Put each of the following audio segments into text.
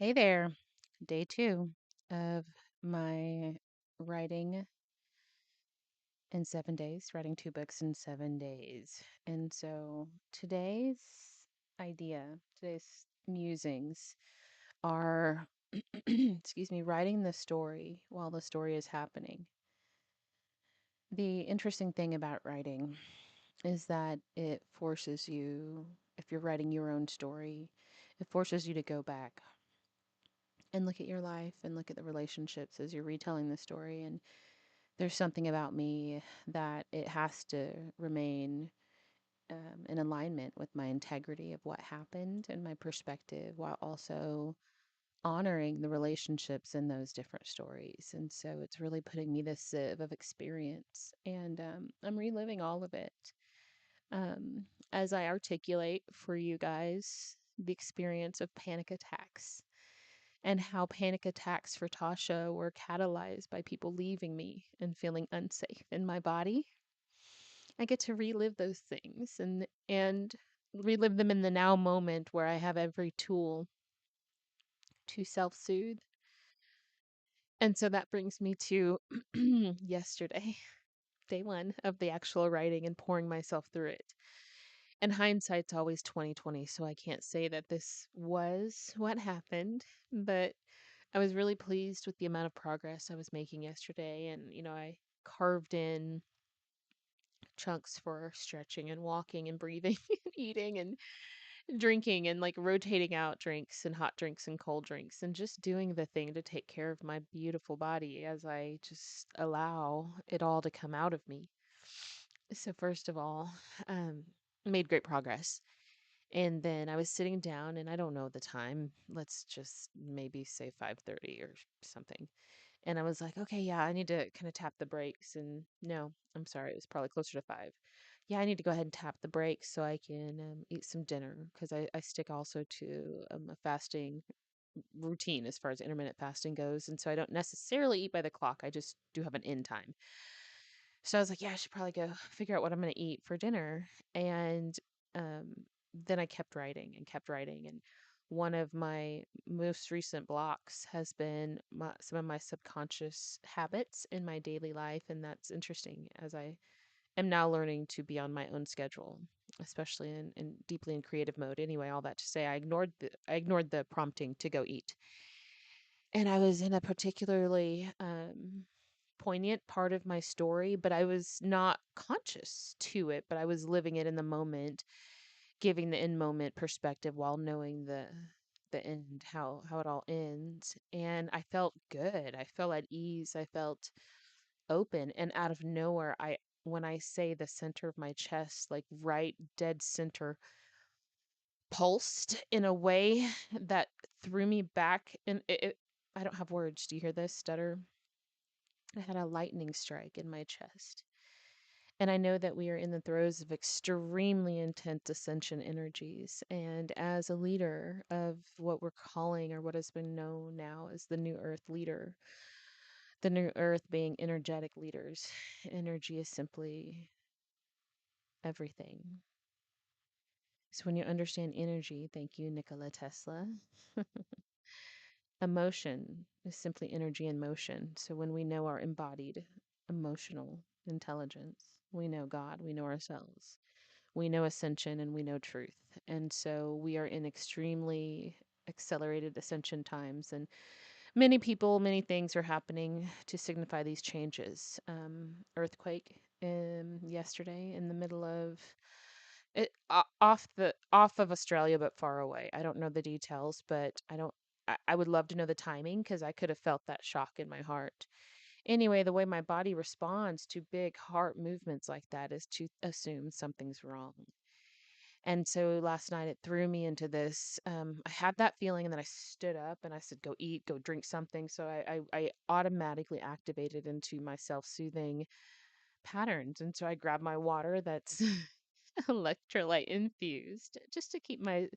Hey there, day two of my writing in 7 days, writing two books in 7 days. And so today's musings are, excuse me, writing the story while the story is happening. The interesting thing about writing is that it forces you, if you're writing your own story, it forces you to go back and look at your life and look at the relationships as you're retelling the story. And there's something about me that it has to remain in alignment with my integrity of what happened and my perspective while also honoring the relationships in those different stories. And so it's really putting me this sieve of experience. And I'm reliving all of it um, as I articulate for you guys the experience of panic attacks and how panic attacks for Tasha were catalyzed by people leaving me and feeling unsafe in my body. I get to relive those things and relive them in the now moment where I have every tool to self-soothe. And so that brings me to yesterday, day one of the actual writing and pouring myself through it. And hindsight's always 2020, so I can't say that this was what happened, but I was really pleased with the amount of progress I was making yesterday. And, I carved in chunks for stretching and walking and breathing and eating and drinking and like rotating out drinks and hot drinks and cold drinks and just doing the thing to take care of my beautiful body as I just allow it all to come out of me. So, first of all, um, made great progress. And then I was sitting down and I don't know the time. Let's just maybe say 5:30 or something. And I was like, okay, yeah, I need to kind of tap the brakes. And no, I'm sorry, it was probably closer to 5. Yeah, I need to go ahead and tap the brakes so I can eat some dinner because I stick also to a fasting routine as far as intermittent fasting goes. And so I don't necessarily eat by the clock. I just do have an end time. So I was like, yeah, I should probably go figure out what I'm going to eat for dinner. And um, then I kept writing and kept writing. And one of my most recent blocks has been some of my subconscious habits in my daily life. And that's interesting as I am now learning to be on my own schedule, especially in deeply in creative mode. Anyway, all that to say, I ignored the prompting to go eat. And I was in a particularly poignant part of my story, but I was not conscious to it, but I was living it in the moment, giving the in moment perspective while knowing the end, how it all ends. And I felt good. I felt at ease. I felt open. And out of nowhere, I when I say the center of my chest, like right dead center, pulsed in a way that threw me back. And I don't have words. Do you hear this stutter? I had a lightning strike in my chest. And I know that we are in the throes of extremely intense ascension energies. And as a leader of what we're calling, or what has been known now as the New Earth leader, the New Earth being energetic leaders, energy is simply everything. So when you understand energy, thank you, Nikola Tesla, emotion is simply energy in motion. So when we know our embodied emotional intelligence, we know God, we know ourselves. We know ascension and we know truth. And so we are in extremely accelerated ascension times, and many people, many things are happening to signify these changes. Earthquake yesterday in the middle of it, off of Australia, but far away. I don't know the details, but I would love to know the timing because I could have felt that shock in my heart. Anyway, the way my body responds to big heart movements like that is to assume something's wrong. And so last night it threw me into this. I had that feeling, and then I stood up and I said, "Go eat, go drink something." So I automatically activated into my self-soothing patterns, and so I grabbed my water that's electrolyte infused, just to keep my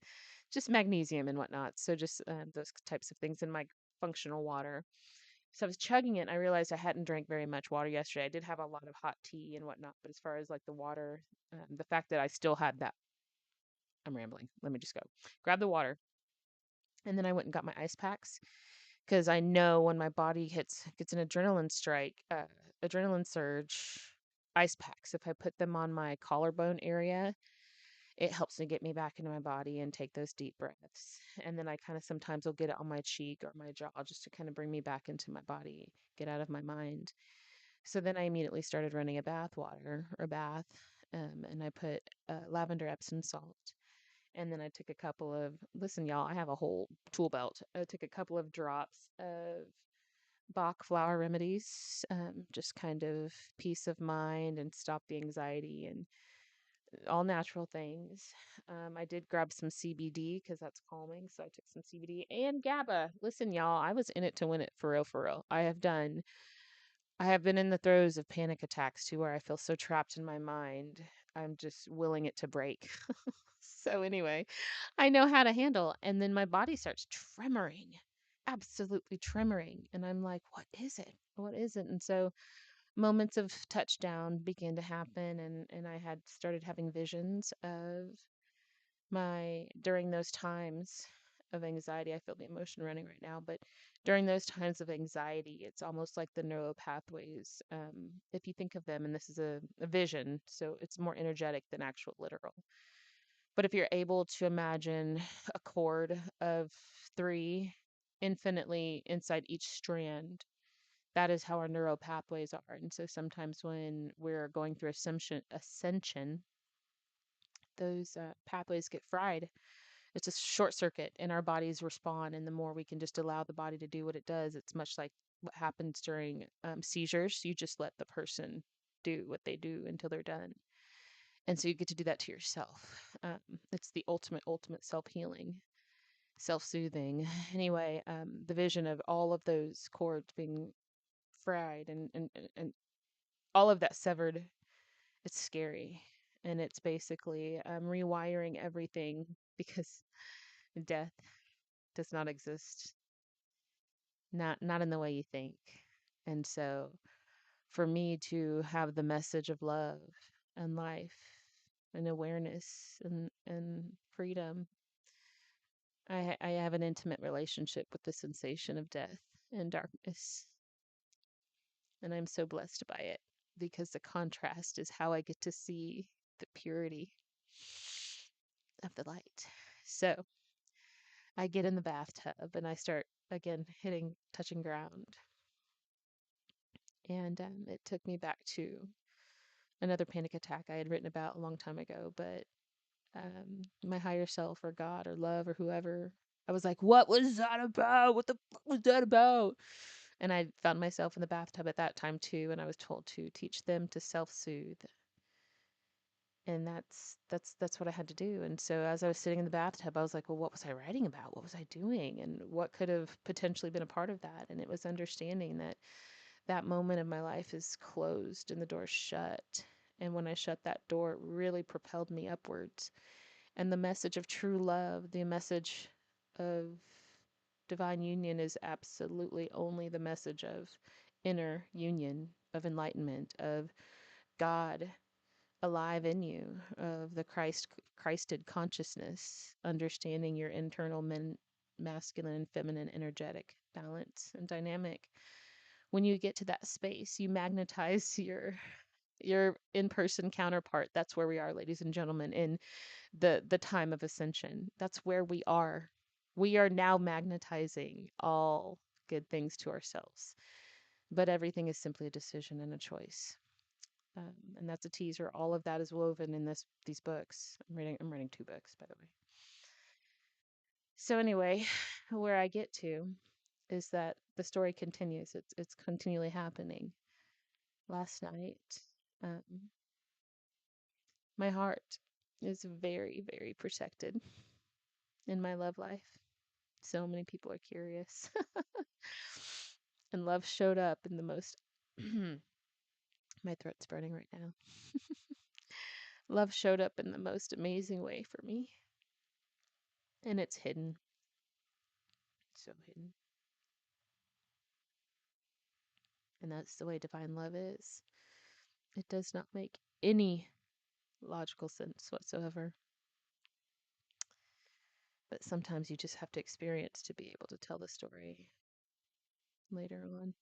just magnesium and whatnot. So just those types of things in my functional water. So I was chugging it, and I realized I hadn't drank very much water yesterday. I did have a lot of hot tea and whatnot, but as far as like the water, the fact that I still had that I'm rambling. Let me just go. Grab the water. And then I went and got my ice packs because I know when my body gets an adrenaline strike, adrenaline surge, ice packs. If I put them on my collarbone area, it helps me get me back into my body and take those deep breaths. And then I kind of sometimes will get it on my cheek or my jaw just to kind of bring me back into my body, get out of my mind. So then I immediately started running a bath water or bath, and I put lavender Epsom salt. And then I took a couple of, listen, y'all, I have a whole tool belt. I took a couple of drops of Bach flower remedies, just kind of peace of mind and stop the anxiety and all natural things. I did grab some CBD because that's calming. So I took some CBD and GABA. Listen, y'all, I was in it to win it for real, for real. I have been in the throes of panic attacks too, where I feel so trapped in my mind. I'm just willing it to break. So anyway, I know how to handle. And then my body starts tremoring, absolutely tremoring. And I'm like, what is it? What is it? And so moments of touchdown began to happen. And I had started having visions of my, during those times of anxiety, I feel the emotion running right now, but during those times of anxiety, it's almost like the neural pathways. If you think of them, and this is a vision, so it's more energetic than actual literal. But if you're able to imagine a cord of three infinitely inside each strand, that is how our neural pathways are. And so sometimes when we're going through ascension, those pathways get fried. It's a short circuit, and our bodies respond. And the more we can just allow the body to do what it does, it's much like what happens during seizures. You just let the person do what they do until they're done. And so you get to do that to yourself. It's the ultimate self healing, self soothing. Anyway, the vision of all of those cords being fried and all of that severed, it's scary. And it's basically rewiring everything because death does not exist, not in the way you think. And so for me to have the message of love and life and awareness and freedom, I have an intimate relationship with the sensation of death and darkness, and I'm so blessed by it because the contrast is how I get to see the purity of the light. So I get in the bathtub and I start again touching ground. And it took me back to another panic attack I had written about a long time ago. But my higher self or God or love or whoever, I was like, what was that about? What the fuck was that about? And I found myself in the bathtub at that time too. And I was told to teach them to self soothe. And that's what I had to do. And so as I was sitting in the bathtub, I was like, well, what was I writing about? What was I doing? And what could have potentially been a part of that? And it was understanding that that moment of my life is closed and the door shut. And when I shut that door, it really propelled me upwards. And the message of true love, the message of divine union is absolutely only the message of inner union, of enlightenment, of God alive in you, of the Christed consciousness, understanding your internal masculine and feminine energetic balance and dynamic. When you get to that space, you magnetize your in-person counterpart. That's where we are, ladies and gentlemen, in the time of ascension. That's where we are. We are now magnetizing all good things to ourselves. But everything is simply a decision and a choice. And that's a teaser. All of that is woven in these books. I'm writing two books, by the way. So anyway, where I get to is that the story continues. It's continually happening. Last night, um, my heart is very, very protected in my love life. So many people are curious. And love showed up in the most, my throat's burning right now. Love showed up in the most amazing way for me. And it's hidden. So hidden. And that's the way divine love is. It does not make any logical sense whatsoever. but sometimes you just have to experience to be able to tell the story later on.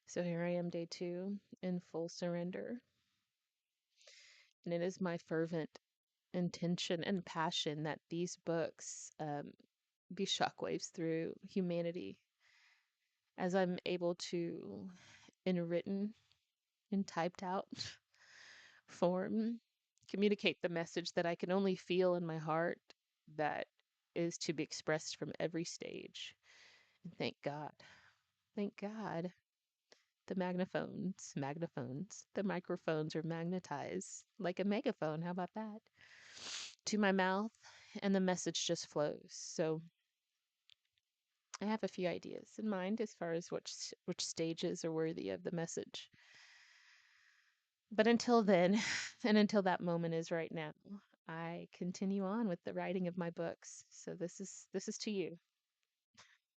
So here I am, day 2, in full surrender. And it is my fervent intention and passion that these books be shockwaves through humanity as I'm able to, in written and typed out form, communicate the message that I can only feel in my heart that is to be expressed from every stage. And thank God. Thank God. The microphones are magnetized like a megaphone. How about that? To my mouth, and the message just flows. So I have a few ideas in mind as far as which stages are worthy of the message. But until then, and until that moment is right now, I continue on with the writing of my books. So this is to you,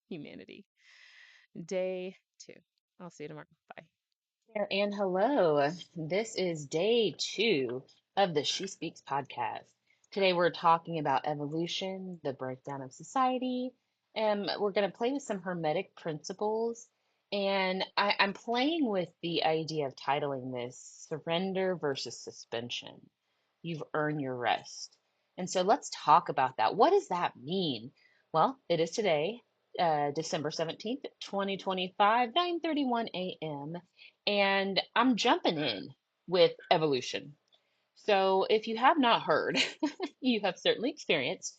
humanity. Day 2. I'll see you tomorrow. Bye. There and hello. This is day 2 of the She Speaks podcast. Today we're talking about evolution, the breakdown of society, and we're going to play with some hermetic principles. And I'm playing with the idea of titling this Surrender versus Suspension. You've earned your rest. And so let's talk about that. What does that mean? Well, it is today, December 17th, 2025, 9:31 a.m. And I'm jumping in with evolution. So, if you have not heard, you have certainly experienced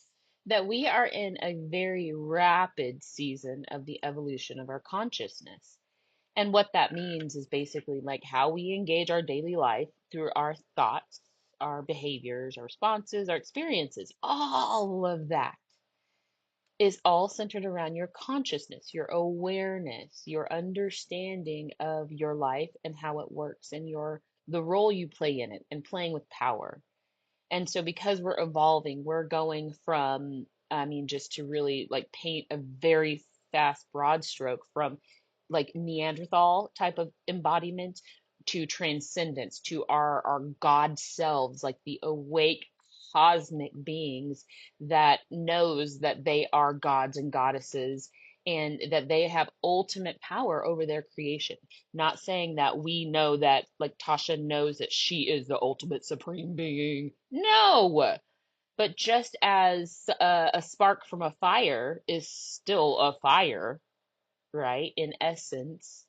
that we are in a very rapid season of the evolution of our consciousness. And what that means is basically like how we engage our daily life through our thoughts, our behaviors, our responses, our experiences, all of that is all centered around your consciousness, your awareness, your understanding of your life and how it works and the role you play in it and playing with power. And so because we're evolving, we're going from, I mean, just to really like paint a very fast broad stroke from like Neanderthal type of embodiment to transcendence, to our God selves, like the awake cosmic beings that knows that they are gods and goddesses and that they have ultimate power over their creation. Not saying that we know that, like Tasha knows that she is the ultimate supreme being. No! But just as a spark from a fire is still a fire, right? In essence,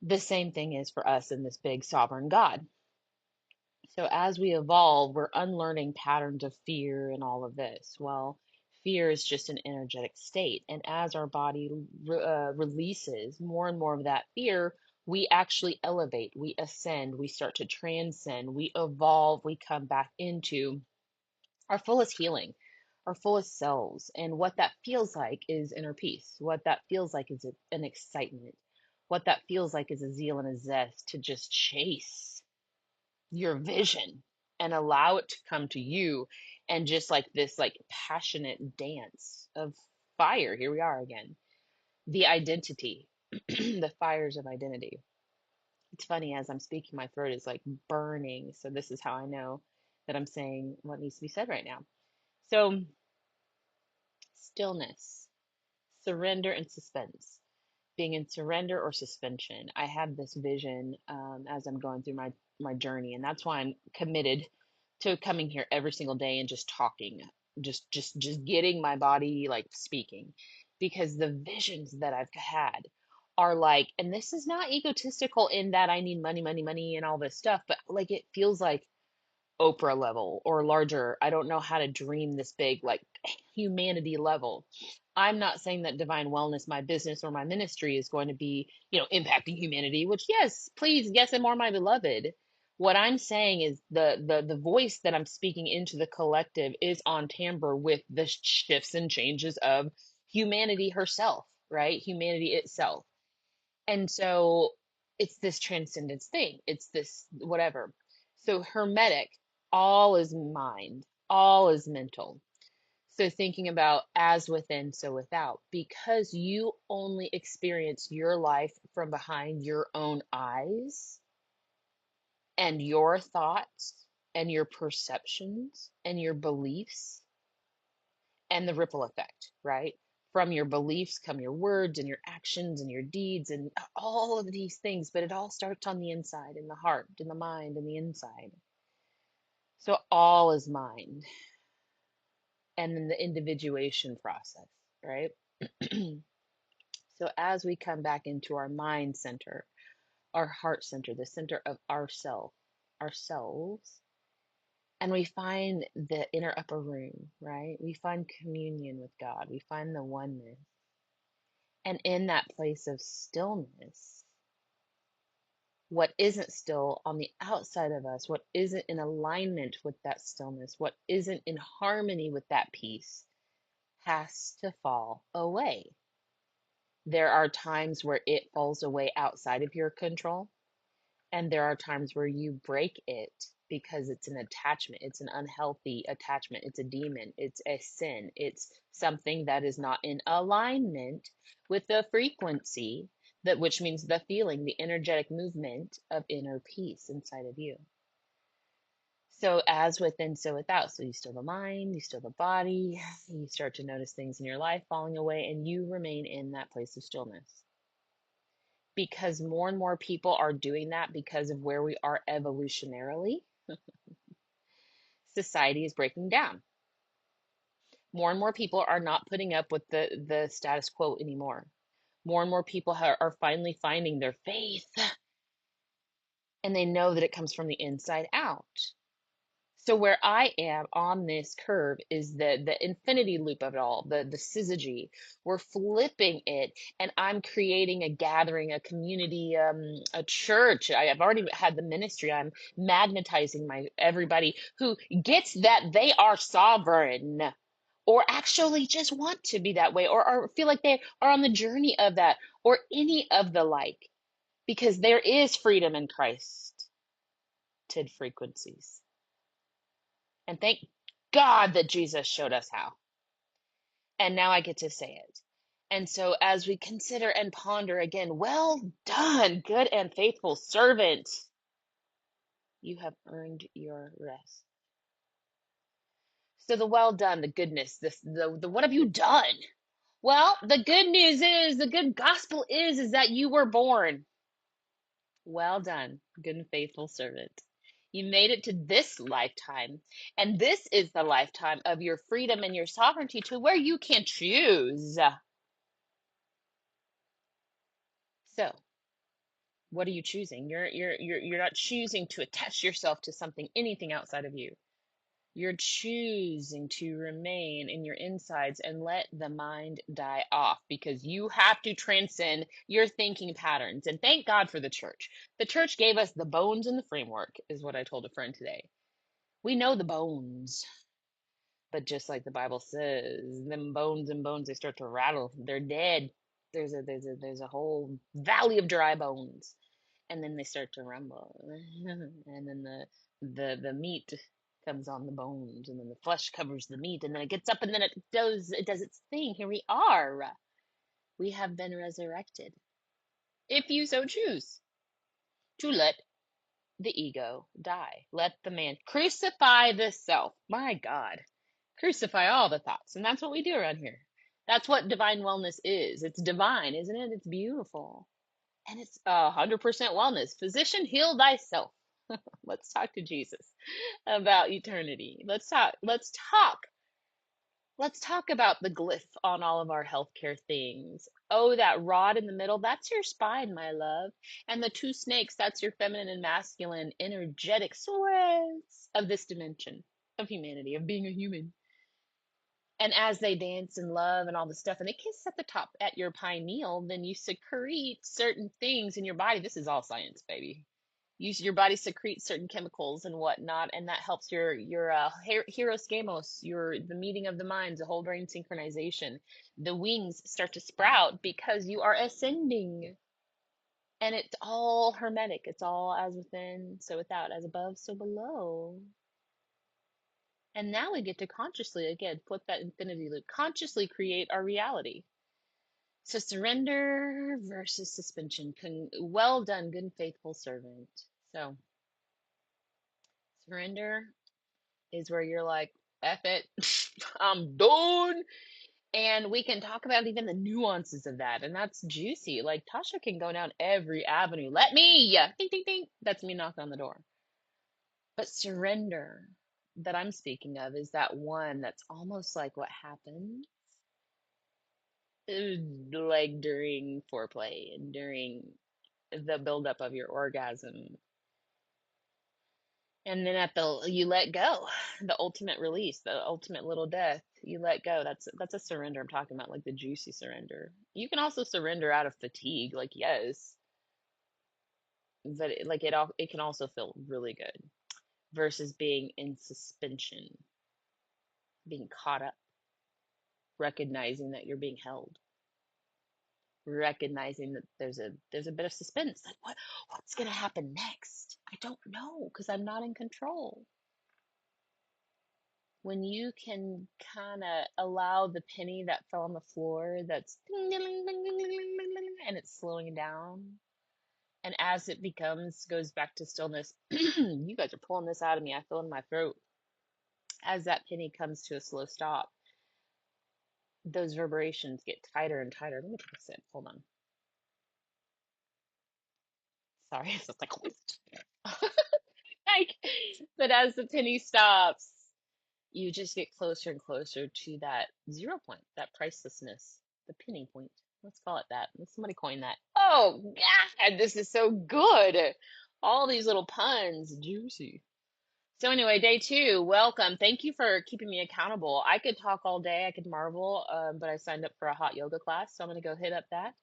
the same thing is for us in this big sovereign God. So as we evolve, we're unlearning patterns of fear and all of this. Well, fear is just an energetic state. And as our body releases more and more of that fear, we actually elevate, we ascend, we start to transcend, we evolve, we come back into our fullest healing, our fullest selves. And what that feels like is inner peace. What that feels like is an excitement. What that feels like is a zeal and a zest to just chase your vision and allow it to come to you, and just like this like passionate dance of fire. Here we are again, the identity, the fires of identity. It's funny, as I'm speaking my throat is like burning, so this is how I know that I'm saying what needs to be said right now. So stillness, surrender, and suspense. Being in surrender or suspension. I have this vision as I'm going through my journey, and that's why I'm committed to coming here every single day and just talking, just getting my body like speaking, because the visions that I've had are like, and this is not egotistical in that I need money, money, money, and all this stuff, but like it feels like Oprah level or larger. I don't know how to dream this big, like humanity level. I'm not saying that divine wellness, my business or my ministry, is going to be, impacting humanity, which yes, please, yes, and more, my beloved. What I'm saying is the voice that I'm speaking into the collective is on timbre with the shifts and changes of humanity herself, right? Humanity itself. And so it's this transcendence thing. It's this whatever. So hermetic, all is mind, all is mental. So thinking about as within, so without, because you only experience your life from behind your own eyes and your thoughts and your perceptions and your beliefs. and the ripple effect, right? From your beliefs come your words and your actions and your deeds and all of these things, but it all starts on the inside, in the heart, in the mind, in the inside. So all is mind, and then the individuation process, right? So as we come back into our mind center, our heart center, the center of ourselves, and we find the inner upper room, right? We find communion with God, we find the oneness. And in that place of stillness, what isn't still on the outside of us, what isn't in alignment with that stillness, what isn't in harmony with that peace, has to fall away. There are times where it falls away outside of your control, and there are times where you break it because it's an attachment, it's an unhealthy attachment, it's a demon, it's a sin, it's something that is not in alignment with the frequency, that which means the feeling, the energetic movement of inner peace inside of you. So as within, so without. So you still the mind, you still the body, you start to notice things in your life falling away, and you remain in that place of stillness. Because more and more people are doing that because of where we are evolutionarily, society is breaking down. More and more people are not putting up with the status quo anymore. More and more people are finally finding their faith, and they know that it comes from the inside out. So where I am on this curve is the infinity loop of it all, the syzygy. We're flipping it, and I'm creating a gathering, a community, a church. I've already had the ministry. I'm magnetizing my everybody who gets that they are sovereign, or actually just want to be that way, or feel like they are on the journey of that, or any of the like, because there is freedom in Christ to frequencies. And thank God that Jesus showed us how. And now I get to say it. And so as we consider and ponder again, well done, good and faithful servant. You have earned your rest. So the well done, the goodness, the what have you done? Well, the good news is, the good gospel is that you were born. Well done, good and faithful servant. You made it to this lifetime, and this is the lifetime of your freedom and your sovereignty to where you can choose. So, what are you choosing? You're not choosing to attach yourself to something, anything outside of you. You're choosing to remain in your insides and let the mind die off, because you have to transcend your thinking patterns. And thank God for the church. The church gave us the bones and the framework, is what I told a friend today. We know the bones, but just like the Bible says, them bones and bones, they start to rattle. They're dead. There's a whole valley of dry bones, and then they start to rumble, and then the meat comes on the bones, and then the flesh covers the meat, and then it gets up, and then it does its thing. Here we are. We have been resurrected, if you so choose, to let the ego die. Let the man crucify the self. My God, crucify all the thoughts, and that's what we do around here. That's what divine wellness is. It's divine, isn't it? It's beautiful. And it's 100% wellness. Physician, heal thyself. Let's talk to Jesus about eternity. Let's talk about the glyph on all of our healthcare things. Oh, that rod in the middle, that's your spine, my love. And the two snakes, that's your feminine and masculine energetic swords of this dimension of humanity, of being a human. And as they dance and love and all the stuff, and they kiss at the top at your pineal, then you secrete certain things in your body. This is all science, baby. Your body secretes certain chemicals and whatnot, and that helps your hieros gamos, your the meeting of the minds, the whole brain synchronization. The wings start to sprout because you are ascending, and it's all hermetic. It's all as within, so without, as above, so below. And now we get to consciously, again, flip that infinity loop, consciously create our reality. So surrender versus suspension. Well done, good and faithful servant. So surrender is where you're like, F it. I'm done. And we can talk about even the nuances of that. And that's juicy. Like Tasha can go down every avenue. Let me. Ding, ding, ding. That's me knocking on the door. But surrender that I'm speaking of is that one that's almost like what happens like during foreplay and during the buildup of your orgasm. And then at the you let go, the ultimate release, the ultimate little death. You let go. That's a surrender I'm talking about, like the juicy surrender. You can also surrender out of fatigue, like yes, but it can also feel really good versus being in suspension, being caught up, recognizing that you're being held, recognizing that there's a bit of suspense. Like what's gonna happen next? I don't know because I'm not in control. When you can kind of allow the penny that fell on the floor that's ding, ding, ding, ding, ding, ding, ding, ding, and it's slowing down, and as it goes back to stillness. You guys are pulling this out of me. I feel in my throat. As that penny comes to a slow stop, those vibrations get tighter and tighter. Let me take a sip. Hold on. Sorry. It's just like like, but as the penny stops, you just get closer and closer to that 0 point, that pricelessness, the penny point. Let's call it that. Somebody coined that. Oh, God, this is so good. All these little puns, juicy. So anyway, day two, welcome. Thank you for keeping me accountable. I could talk all day, I could marvel, but I signed up for a hot yoga class, so I'm gonna go hit up that.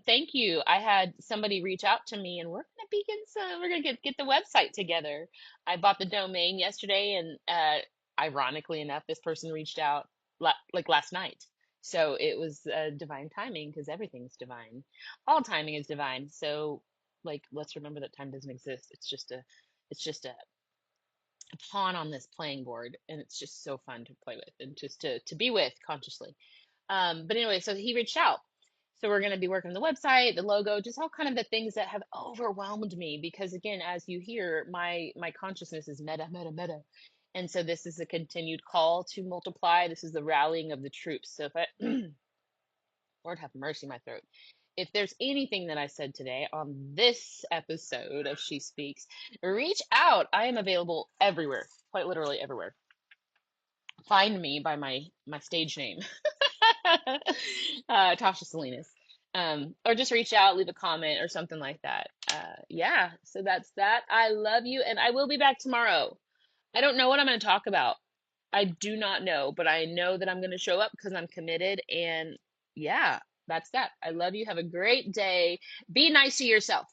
Thank you. I had somebody reach out to me, and we're gonna get the website together. I bought the domain yesterday, and ironically enough, this person reached out like last night. So it was divine timing because everything's divine. All timing is divine. So like, let's remember that time doesn't exist. It's just a pawn on this playing board, and it's just so fun to play with and just to be with consciously. But anyway, so he reached out, so we're going to be working on the website, the logo, just all kind of the things that have overwhelmed me, because again, as you hear, my consciousness is meta meta meta, and so this is a continued call to multiply. This is the rallying of the troops. So if I Lord have mercy, my throat. If there's anything that I said today on this episode of She Speaks, reach out. I am available everywhere, quite literally everywhere. Find me by my stage name, Tasha Salinas, or just reach out, leave a comment or something like that. Yeah, so that's that. I love you, and I will be back tomorrow. I don't know what I'm going to talk about. I do not know, but I know that I'm going to show up because I'm committed. And yeah, that's that. I love you. Have a great day. Be nice to yourself.